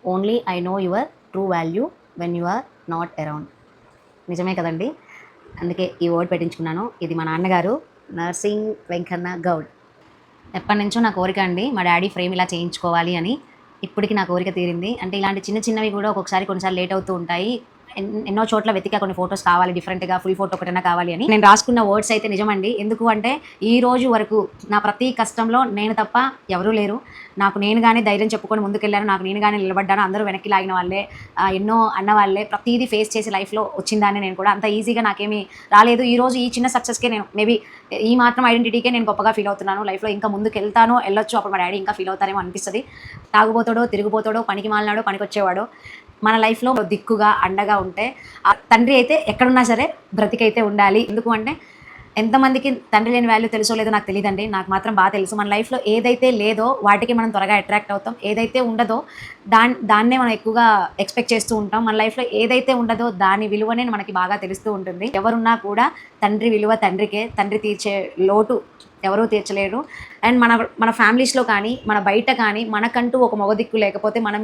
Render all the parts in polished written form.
Only I know your true value when you are not around. నిజమే కదండి. అందుకే ఈ వర్డ్ పెట్టించుకున్నాను. ఇది మా నాన్నగారు నర్సింగ్ వెంకన్న గౌడ్. ఎప్పటి నుంచో నా కోరిక అండి, మా డాడీ ఫ్రేమ్ ఇలా చేయించుకోవాలి అని. ఇప్పటికి నా కోరిక తీరింది. అంటే ఇలాంటి చిన్న చిన్నవి కూడా ఒక్కొక్కసారి కొన్నిసార్లు లేట్ అవుతూ ఉంటాయి. ఎన్నో చోట్ల వెతికా కొన్ని ఫోటోస్ కావాలి డిఫరెంట్‌గా, ఫుల్ ఫోటో ఒకటైనా కావాలి అని. నేను రాసుకున్న వర్డ్స్ అయితే నిజమండి. ఎందుకు అంటే ఈ రోజు వరకు నా ప్రతి కష్టంలో నేను తప్ప ఎవరూ లేరు. నాకు నేనుగానే ధైర్యం చెప్పుకొని ముందుకెళ్ళాను. నాకు నేనుగానే నిలబడ్డాను. అందరూ వెనక్కి లాగిన వాళ్ళే, ఎన్నో అన్నవాళ్ళే. ప్రతీదీ ఫేస్ చేసి లైఫ్‌లో వచ్చిందాన్నే నేను కూడా. అంత ఈజీగా నాకేమీ రాలేదు. ఈరోజు ఈ చిన్న సక్సెస్‌కే నేను మేబీ ఈ మాత్రం ఐడెంటిటీకే నేను గొప్పగా ఫీల్ అవుతున్నాను. లైఫ్‌లో ఇంకా ముందుకెళ్తానో, ఎళ్ళొచ్చు. అప్పుడు మా డాడీ ఇంకా ఫీల్ అవుతారేమో అనిపిస్తది. తాగుబోతోడో, తిరుగుబోతోడో, పనికిమాలినోడో, పనికొచ్చేవాడో మన లైఫ్‌లో దిక్కుగా, అండగా ఉంటే తండ్రి అయితే ఎక్కడున్నా సరే బ్రతికైతే ఉండాలి. ఎందుకు అంటే ఎంతమందికి తండ్రి లేని వాల్యూ తెలుసో లేదో నాకు తెలీదండి. నాకు మాత్రం బాగా తెలుసు. మన లైఫ్‌లో ఏదైతే లేదో వాటికి మనం త్వరగా అట్రాక్ట్ అవుతాం. ఏదైతే ఉండదో దాన్నే మనం ఎక్కువగా ఎక్స్‌పెక్ట్ చేస్తూ ఉంటాం. మన లైఫ్‌లో ఏదైతే ఉండదో దాని విలువనే మనకి బాగా తెలుస్తూ ఉంటుంది. ఎవరున్నా కూడా తండ్రి విలువ తండ్రికే. తండ్రి తీర్చే లోటు ఎవరూ తీర్చలేరు. అండ్ మన మన ఫ్యామిలీస్‌లో కానీ, మన బయట కానీ మనకంటూ ఒక మొగ దిక్కు లేకపోతే మన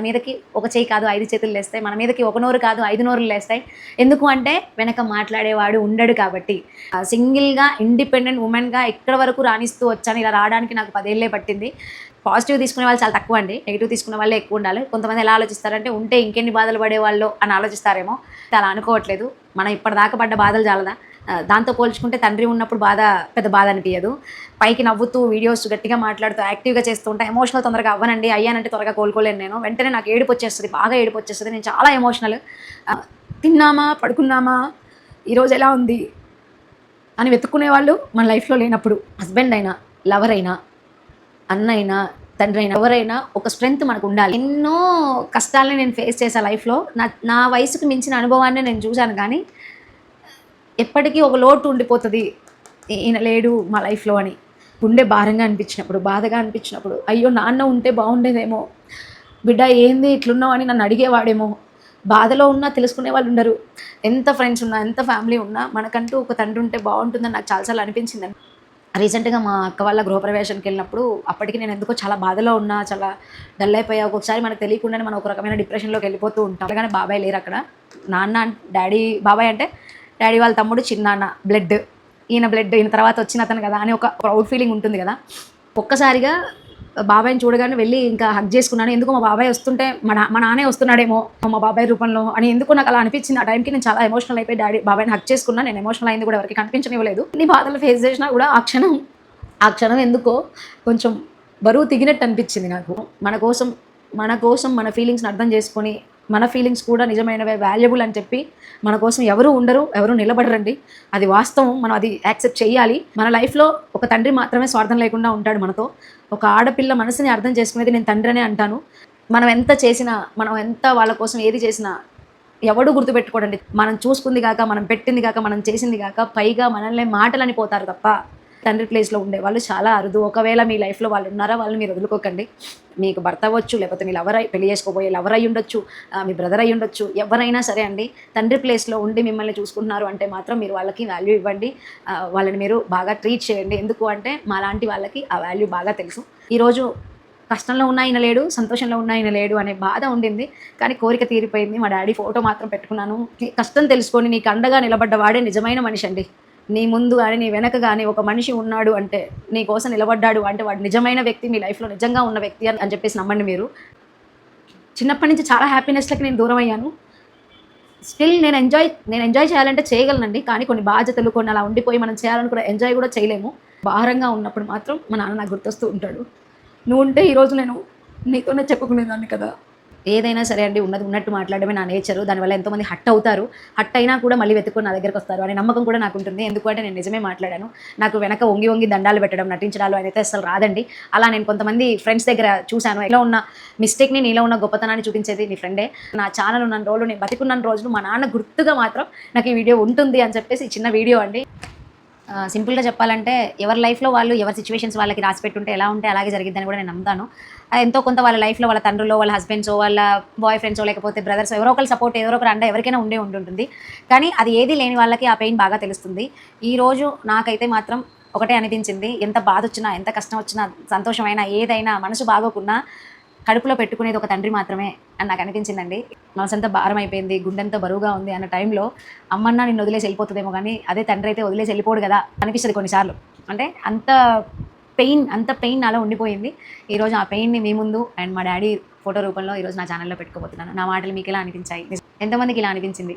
మీదకి ఒక చెయ్యి కాదు 5 చేతులు లేస్తాయి. మన మీదకి ఒక నోరు కాదు 5 నోరులు లేస్తాయి. ఎందుకు అంటే వెనక మాట్లాడేవాడు ఉండడు కాబట్టి. సింగిల్‌గా ఇండిపెండెంట్ వుమెన్‌గా ఇక్కడి వరకు రాణిస్తూ వచ్చాను. ఇలా రావడానికి నాకు 10 ఏళ్లే పట్టింది. పాజిటివ్ తీసుకునే వాళ్ళు చాలా తక్కువండి. నెగెటివ్ తీసుకునే వాళ్ళే ఎక్కువుండాలి. కొంతమంది ఎలా ఆలోచిస్తారంటే ఉంటే ఇంకెన్ని బాధలు పడేవాళ్ళో అని ఆలోచిస్తారేమో. అలా అనుకోవట్లేదు. మనం ఇప్పటిదాకా పడ్డ బాధలు చాలదా? దాంతో పోల్చుకుంటే తండ్రి ఉన్నప్పుడు పెద్ద బాధ అనిపియదు. పైకి నవ్వుతూ వీడియోస్ గట్టిగా మాట్లాడుతూ యాక్టివ్‌గా చేస్తూ ఉంటా. ఎమోషనల్ తొందరగా అవ్వనండి. అయ్యానంటే త్వరగా కోలుకోలేను నేను. వెంటనే నాకు ఏడుపొచ్చేస్తది. బాగా ఏడుపొచ్చేస్తది. నేను చాలా ఎమోషనల్. తిన్నామా? పడుకున్నామా? ఈరోజు ఎలా ఉంది? అని వెతుక్కునే వాళ్ళు మన లైఫ్‌లో లేనప్పుడు హస్బెండ్ అయినా, లవర్ అయినా, అన్నయినా, తండ్రైనా ఎవరైనా ఒక స్ట్రెంగ్త్ మనకుండాలి. ఎన్నో కష్టాలని నేను ఫేస్ చేశా లైఫ్‌లో. నా వయసుకు మించిన అనుభవాన్ని నేను చూశాను కానీ ఎప్పటికీ ఒక లోటు ఉండిపోతది. ఈయన లేడు మా లైఫ్‌లో అని. గుండె భారంగా అనిపించినప్పుడు, బాధగా అనిపించినప్పుడు, అయ్యో! నాన్న ఉంటే బాగుండేదేమో, బిడ్డ ఏంది ఇట్లున్నావు అని నన్ను అడిగేవాడేమో. బాధలో ఉన్నా తెలుసుకునే వాళ్ళు ఉండరు. ఎంత ఫ్రెండ్స్ ఉన్నా, ఎంత ఫ్యామిలీ ఉన్నా మనకంటూ ఒక తండ్రి ఉంటే బాగుంటుందని నాకు చాలా సార్లు అనిపించిందండి. రీసెంట్‌గా మా అక్క వాళ్ళ గృహప్రవేశానికెళ్ళినప్పుడు అప్పటికి నేను ఎందుకో చాలా బాధలో ఉన్నా, చాలా డల్ అయిపోయా. ఒక్కొక్కసారి మనకు తెలియకుండానే మనం ఒక రకమైన డిప్రెషన్‌లోకి వెళ్ళిపోతూ ఉంటాం. కానీ బాబాయ్ లేరక్కడ. డాడీ బాబాయ్ అంటే డాడీ వాళ్ళ తమ్ముడు చిన్నాన్న బ్లడ్. ఈయన తర్వాత వచ్చిన అతను కదా అని ఒక ప్రౌడ్ ఫీలింగ్ ఉంటుంది కదా. ఒక్కసారిగా బాబాయ్‌ని చూడగానే వెళ్ళి ఇంకా హగ్ చేసుకున్నాను. ఎందుకో మా బాబాయ్ వస్తుంటే మా నాన్నే వస్తున్నాడేమో మా బాబాయ్ రూపంలో అని ఎందుకో నాకు అలా అనిపించింది. ఆ టైంకి నేను చాలా ఎమోషనల్ అయిపోయి బాబాయ్‌ని హగ్ చేసుకున్నా. నేను ఎమోషనల్ అయింది కూడా ఎవరికీ కనిపించనివ్వలేదు. ఎన్ని బాధలు ఫేస్ చేసినా కూడా ఆ క్షణం ఎందుకో కొంచెం బరువు దిగినట్టు అనిపించింది నాకు. మన కోసం మన ఫీలింగ్స్‌ని అర్థం చేసుకొని, మన ఫీలింగ్స్ కూడా నిజమైనవే, వాల్యుబుల్ అని చెప్పి మన కోసం ఎవరు ఉండరు, ఎవరు నిలబడరండి. అది వాస్తవం. మనం అది యాక్సెప్ట్ చేయాలి. మన లైఫ్‌లో ఒక తండ్రి మాత్రమే స్వార్థం లేకుండా ఉంటాడు మనతో. ఒక ఆడపిల్ల మనసుని అర్థం చేసుకునేది నేను తండ్రనే అంటాను. మనం ఎంత వాళ్ళ కోసం ఏది చేసినా ఎవడు గుర్తుపెట్టుకోడండి. మనం చూసుకుంది గాక, మనం పెట్టింది గాక, మనం చేసింది గాక, పైగా మనల్ని మాటలని పోతారు తప్ప తండ్రి ప్లేస్‌లో ఉండేవాళ్ళు చాలా అరుదు. ఒకవేళ మీ లైఫ్‌లో వాళ్ళు ఉన్నారా, వాళ్ళని మీరు వదులుకోకండి. మీకు భర్త అవ్వచ్చు, లేకపోతే మీ పెళ్లి చేసుకోబోయే లవర్ అయ్యుండొచ్చు, మీ బ్రదర్ అయ్యుండొచ్చు. ఎవరైనా సరే అండి, తండ్రి ప్లేస్‌లో ఉండి మిమ్మల్ని చూసుకుంటున్నారు అంటే మాత్రం మీరు వాళ్ళకి వాల్యూ ఇవ్వండి. వాళ్ళని మీరు బాగా ట్రీట్ చేయండి. ఎందుకు అంటే మాలాంటి వాళ్ళకి ఆ వాల్యూ బాగా తెలుసు. ఈరోజు కష్టంలో ఉన్న ఆయన లేడు, సంతోషంలో ఉన్న ఆయన లేడు అనే బాధ ఉండింది. కానీ కోరిక తీరిపోయింది. మా డాడీ ఫోటో మాత్రం పెట్టుకున్నాను. కష్టం తెలుసుకొని నీకు అండగా నిలబడ్డ వాడే నిజమైన మనిషండి. నీ ముందు గాని, నీ వెనక గాని ఒక మనిషి ఉన్నాడు అంటే, నీ కోసం నిలబడ్డాడు అంటే వాడు నిజమైన వ్యక్తి, మీ లైఫ్‌లో నిజంగా ఉన్న వ్యక్తి అని చెప్పేసి నమ్మండి మీరు. చిన్నప్పటి నుంచి చాలా హ్యాపీనెస్‌లకి నేను దూరమయ్యాను. స్టిల్ నేను ఎంజాయ్ చేయాలంటే చేయగలనండి. కానీ కొన్ని బాధ్యతలు కొన్ని అలా ఉండిపోయి మనం చేయాలనుకున్న ఎంజాయ్ కూడా చేయలేము. భారంగా ఉన్నప్పుడు మాత్రం మా నాన్న నాకు గుర్తొస్తూ ఉంటాడు. నువ్వుంటే ఈరోజు నేను నీతోనే చెప్పుకునేదాన్ని కదా. ఏదైనా సరే అండి, ఉన్నది ఉన్నట్టు మాట్లాడడమే నా నేచరు. దానివల్ల ఎంతోమంది హర్ట్ అవుతారు. హర్ట్ అయినా కూడా మళ్ళీ వెతుక్కొని నా దగ్గరకొస్తారు అనే నమ్మకం కూడా నాకుంటుంది. ఎందుకు అంటే నేను నిజమే మాట్లాడాను. నాకు వెనక వంగి వంగి దండాలు పెట్టడం, నటించడాలు అయితే అస్సలు రాదండి. అలా నేను కొంతమంది ఫ్రెండ్స్ దగ్గర చూశాను. నీలో ఉన్న మిస్టేక్‌ని, నీలో ఉన్న గొప్పతనాన్ని చూపించేది నీ ఫ్రెండే. నా ఛానెల్ ఉన్నన్ని రోజులు, నేను బతికున్నన్ని రోజులు మా నాన్న గుర్తుగా మాత్రం నాకు ఈ వీడియో ఉంటుంది అని చెప్పేసి ఈ చిన్న వీడియో అండి. సింపుల్‌గా చెప్పాలంటే ఎవరి లైఫ్‌లో వాళ్ళు ఎవరి సిట్యుయేషన్స్ వాళ్ళకి రాసిపెట్టుంటే ఎలా ఉంటే అలాగే జరిగిద్దని కూడా నేను నమ్ముతాను. ఎంతో కొంత వాళ్ళ లైఫ్‌లో వాళ్ళ తండ్రులో, వాళ్ళ హస్బెండ్సో, వాళ్ళ బాయ్ ఫ్రెండ్సో లేకపోతే బ్రదర్సో ఎవరో ఒకళ్ళ సపోర్ట్, ఏదో ఒకరు అండ ఎవరికైనా ఉంటుంటుంది. కానీ అది ఏది లేని వాళ్ళకి ఆ పెయిన్ బాగా తెలుస్తుంది. ఈరోజు నాకైతే మాత్రం ఒకటే అనిపించింది. ఎంత బాధొచ్చినా, ఎంత కష్టం వచ్చినా, సంతోషమైనా, ఏదైనా మనసు బాగోకున్నా కడుపులో పెట్టుకునేది ఒక తండ్రి మాత్రమే అని నాకు అనిపించిందండి. మనసంతా భారం అయిపోయింది, గుండెంతా బరువుగా ఉంది అన్న టైంలో అమ్మన్నా నిన్ను వదిలేసి వెళ్ళిపోతుందేమో కానీ అదే తండ్రి అయితే వదిలేసి వెళ్ళిపోడు కదా అనిపిస్తుంది కొన్నిసార్లు. అంటే అంత పెయిన్ నాలో ఉండిపోయింది. ఈరోజు ఆ పెయిన్‌ని మీ ముందు అండ్ మా డ్యాడీ ఫోటో రూపంలో ఈరోజు నా ఛానల్‌లో పెట్టుకోబోతున్నాను. నా మాటలు మీకు ఎలా అనిపించాయి? ఎంతమందికి ఇలా అనిపించింది?